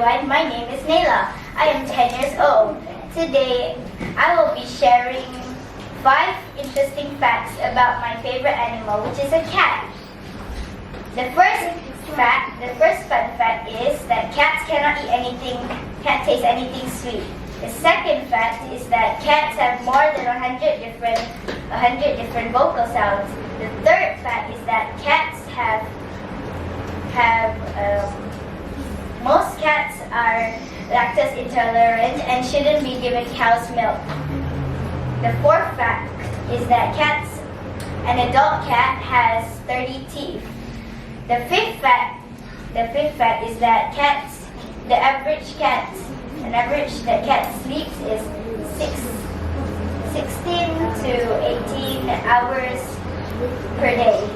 everyone, my name is Nayla. I am 10 years old. Today, I will be sharing 5 interesting facts about my favorite animal, which is a cat. The first fun fact is that cats cannot can't taste anything sweet. The second fact is that cats have more than 100 different vocal sounds. The third fact is that cats most cats are lactose intolerant and shouldn't be given cow's milk. The fourth fact is that an adult cat has 30 teeth. The fifth fact is that the average cat sleeps is 16 to 18 hours per day.